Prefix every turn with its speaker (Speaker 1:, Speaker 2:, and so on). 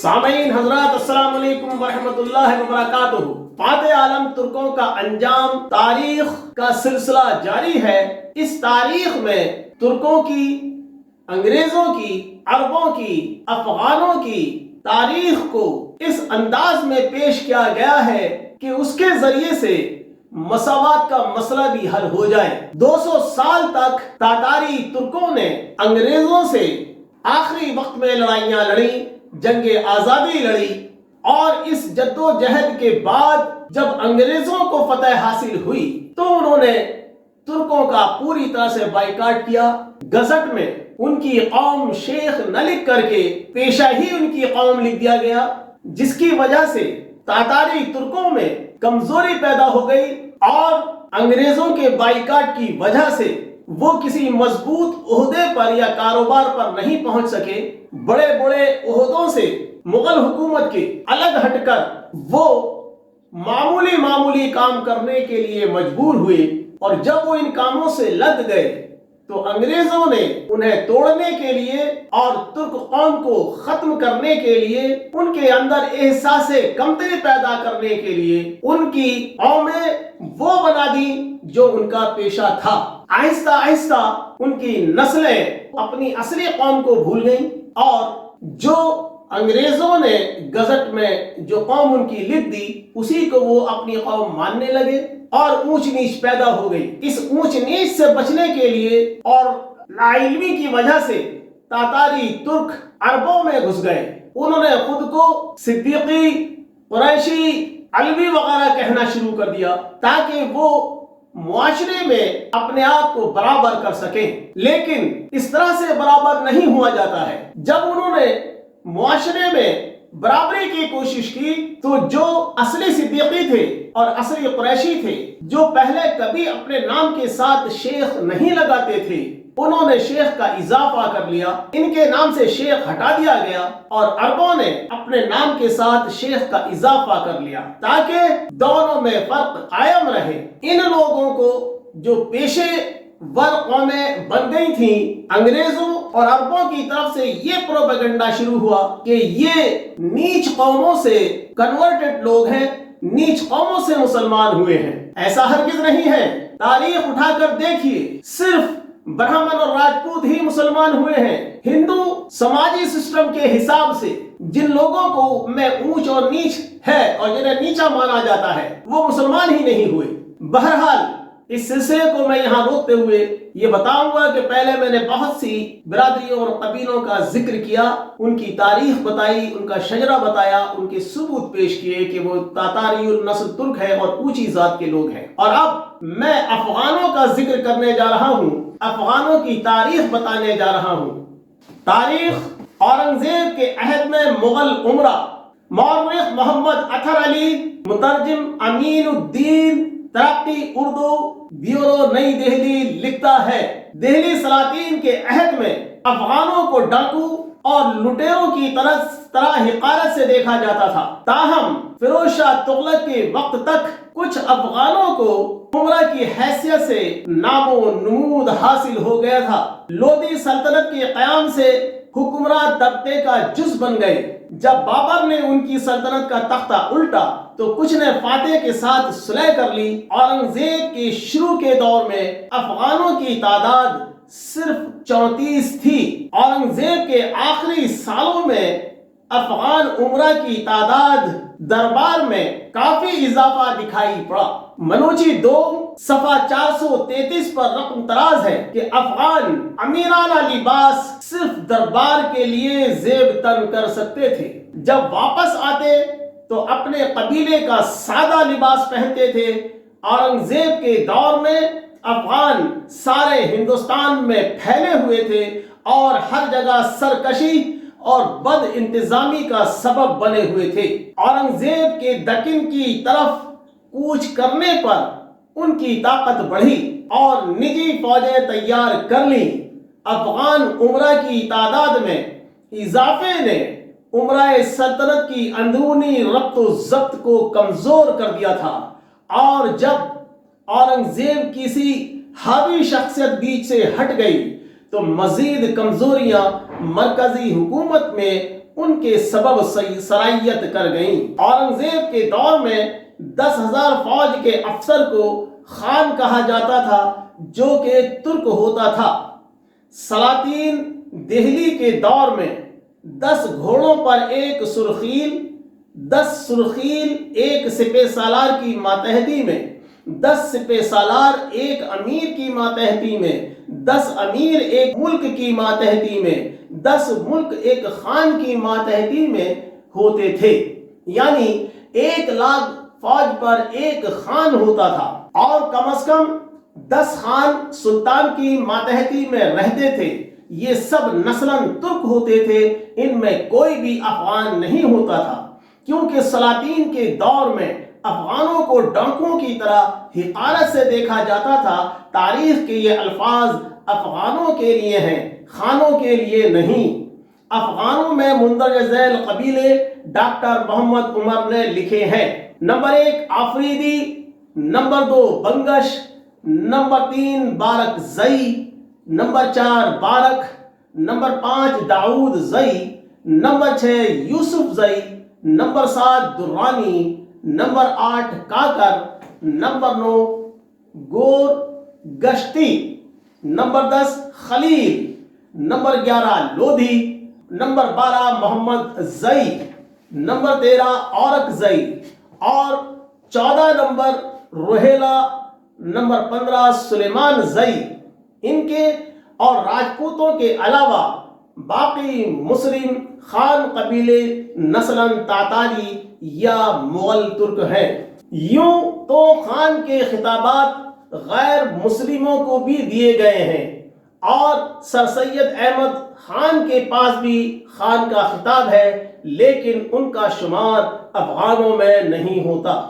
Speaker 1: سامعین حضرات السلام علیکم ورحمۃ اللہ وبرکاتہ۔ فاتح عالم ترکوں کا انجام تاریخ کا سلسلہ جاری ہے۔ اس تاریخ میں ترکوں کی، انگریزوں کی، عربوں کی، افغانوں کی تاریخ کو اس انداز میں پیش کیا گیا ہے کہ اس کے ذریعے سے مساوات کا مسئلہ بھی حل ہو جائے۔ 200 سال تک تاتاری ترکوں نے انگریزوں سے آخری وقت میں لڑائیاں لڑیں، جنگ آزادی لڑی، اور اس جد و جہد کے بعد جب انگریزوں کو فتح حاصل ہوئی تو انہوں نے ترکوں کا پوری طرح سے بائیکاٹ کیا۔ گزٹ میں ان کی قوم شیخ نہ لکھ کر کے پیشہ ہی ان کی قوم لکھ دیا گیا، جس کی وجہ سے تاتاری ترکوں میں کمزوری پیدا ہو گئی اور انگریزوں کے بائیکاٹ کی وجہ سے وہ کسی مضبوط عہدے پر یا کاروبار پر نہیں پہنچ سکے۔ بڑے بڑے عہدوں سے مغل حکومت کے الگ ہٹ کر وہ معمولی کام کرنے کے لیے مجبور ہوئے، اور جب وہ ان کاموں سے لگ گئے تو انگریزوں نے انہیں توڑنے کے لیے اور ترک قوم کو ختم کرنے کے لیے، ان کے اندر احساس کمتری پیدا کرنے کے لیے ان کی قومیں وہ بنا دی جو ان کا پیشہ تھا۔ آہستہ آہستہ ان کی نسلیں اپنی اصلی قوم کو بھول گئیں، اور جو انگریزوں نے گزٹ میں جو قوم ان کی لکھ دی اسی کو وہ اپنی قوم ماننے لگے، اور اونچ نیچ پیدا ہو گئی۔ اس اونچ نیچ سے بچنے کے لیے اور لاعلمی کی وجہ سے تاتاری ترک عربوں میں گھس گئے۔ انہوں نے خود کو صدیقی، قریشی، علوی وغیرہ کہنا شروع کر دیا تاکہ وہ معاشرے میں اپنے آپ کو برابر کر سکیں، لیکن اس طرح سے برابر نہیں ہوا جاتا ہے۔ جب انہوں نے معاشرے میں برابری کی کوشش کی تو جو اصلی صدیقی تھے اور اصلی قریشی تھے، جو پہلے کبھی اپنے نام کے ساتھ شیخ نہیں لگاتے تھے، انہوں نے شیخ کا اضافہ کر لیا، ان کے نام سے شیخ ہٹا دیا گیا، اور عربوں نے اپنے نام کے ساتھ شیخ کا اضافہ کر لیا تاکہ دونوں میں فرق قائم رہے۔ ان لوگوں کو جو پیشے ور قومیں بن گئی تھیں، انگریزوں اور عربوں کی طرف سے یہ پروپیگنڈا شروع ہوا کہ یہ نیچ قوموں سے کنورٹڈ لوگ ہیں، نیچ قوموں سے مسلمان ہوئے ہیں۔ ایسا ہرگز نہیں ہے۔ تاریخ اٹھا کر دیکھیے، صرف برہمن اور راجپوت ہی مسلمان ہوئے ہیں۔ ہندو سماجی سسٹم کے حساب سے جن لوگوں کو میں اونچ اور نیچ ہے اور جنہیں نیچا مانا جاتا ہے وہ مسلمان ہی نہیں ہوئے۔ بہرحال اس سلسلے کو میں یہاں روکتے ہوئے یہ بتاؤں گا کہ پہلے میں نے بہت سی برادریوں اور قبیلوں کا ذکر کیا، ان کی تاریخ بتائی، ان کا شجرہ بتایا، ان کے ثبوت پیش کیے کہ وہ تاتاری النسل ترک ہے اور اونچی ذات کے لوگ ہیں۔ اور اب میں افغانوں کا ذکر کرنے جا رہا ہوں، افغانوں کی تاریخ بتانے جا رہا ہوں۔ تاریخ اورنگزیب کے عہد میں مغل امرا، مورخ محمد اطہر علی، مترجم امین الدین ترقی اردو بیورو نئی دہلی لکھتا ہے، دہلی سلاطین کے عہد میں افغانوں کو ڈاکو اور لٹیروں کی طرح حقارت سے دیکھا جاتا تھا، تاہم فیروز شاہ تغلق کے وقت تک کچھ افغانوں کو امرا کی حیثیت سے نام و نمود حاصل ہو گیا تھا۔ لودھی سلطنت کے قیام سے حکمراں طبقے کا جز بن گئے۔ جب بابر نے ان کی سلطنت کا تختہ الٹا تو کچھ نے فاتح کے ساتھ صلح کر لی۔ اورنگزیب کے شروع کے دور میں افغانوں کی تعداد صرف 34 تھی۔ اورنگزیب کے آخری سالوں میں افغان امرا کی تعداد دربار میں کافی اضافہ دکھائی پڑا۔ منوچی 2 صفحہ 433 پر رقم تراز ہے کہ افغان امیرانہ لباس صرف دربار کے لیے زیب تن کر سکتے تھے، جب واپس آتے تو اپنے قبیلے کا سادہ لباس پہنتے تھے۔ اورنگزیب کے دور میں افغان سارے ہندوستان میں پھیلے ہوئے تھے اور ہر جگہ سرکشی اور بد انتظامی کا سبب بنے ہوئے تھے۔ اورنگزیب کے دکن کی طرف کوچ کرنے پر ان کی طاقت بڑھی اور نجی فوجیں تیار کر لیں۔ افغان امرا کی تعداد میں اضافے نے امرائے سلطنت کی اندرونی ربط و ضبط کو کمزور کر دیا تھا، اور جب اورنگزیب کسی حاوی شخصیت بیچ سے ہٹ گئی تو مزید کمزوریاں مرکزی حکومت میں ان کے سبب سرایت کر گئیں۔ اورنگزیب کے دور میں 10,000 فوج کے افسر کو خان کہا جاتا تھا جو کہ ترک ہوتا تھا۔ سلاطین دہلی کے دور میں 10 گھوڑوں پر ایک سرخیل، 10 سرخیل ایک سپہ سالار کی ماتحتی میں، 10 سپہ سالار ایک امیر کی ماتحتی میں، 10 امیر ایک ملک کی ماتحتی میں، 10 ملک ایک خان کی ماتحتی میں ہوتے تھے، یعنی 1 لاکھ فوج پر ایک خان ہوتا تھا، اور کم از کم 10 خان سلطان کی ماتحتی میں رہتے تھے۔ یہ سب نسلاً ترک ہوتے تھے، ان میں کوئی بھی افغان نہیں ہوتا تھا، کیونکہ سلاطین کے دور میں افغانوں کو ڈاکوؤں کی طرح حقارت سے دیکھا جاتا تھا۔ تاریخ کے یہ الفاظ افغانوں کے لیے ہیں، خانوں کے لیے نہیں۔ افغانوں میں مندرجہ ذیل قبیلے ڈاکٹر محمد عمر نے لکھے ہیں۔ Number 1 Afridi, number 2 Bangash, number 3 Barakzai, number 4 Barak, number 5 Daudzai, number 6 Yousafzai, number 7 Durrani, number 8 Kakar, number 9 Gorgashti, number 10 Khalil, number 11 Lodhi, number 12 Mohammadzai, number 13 Orakzai, اور 14 number Rohilla, number 15 Sulemanzai. ان کے اور راجپوتوں کے علاوہ باقی مسلم خان قبیلے نسلاً تاتاری یا مغل ترک ہیں۔ یوں تو خان کے خطابات غیر مسلموں کو بھی دیے گئے ہیں، اور سر سید احمد خان کے پاس بھی خان کا خطاب ہے، لیکن ان کا شمار افغانوں میں نہیں ہوتا۔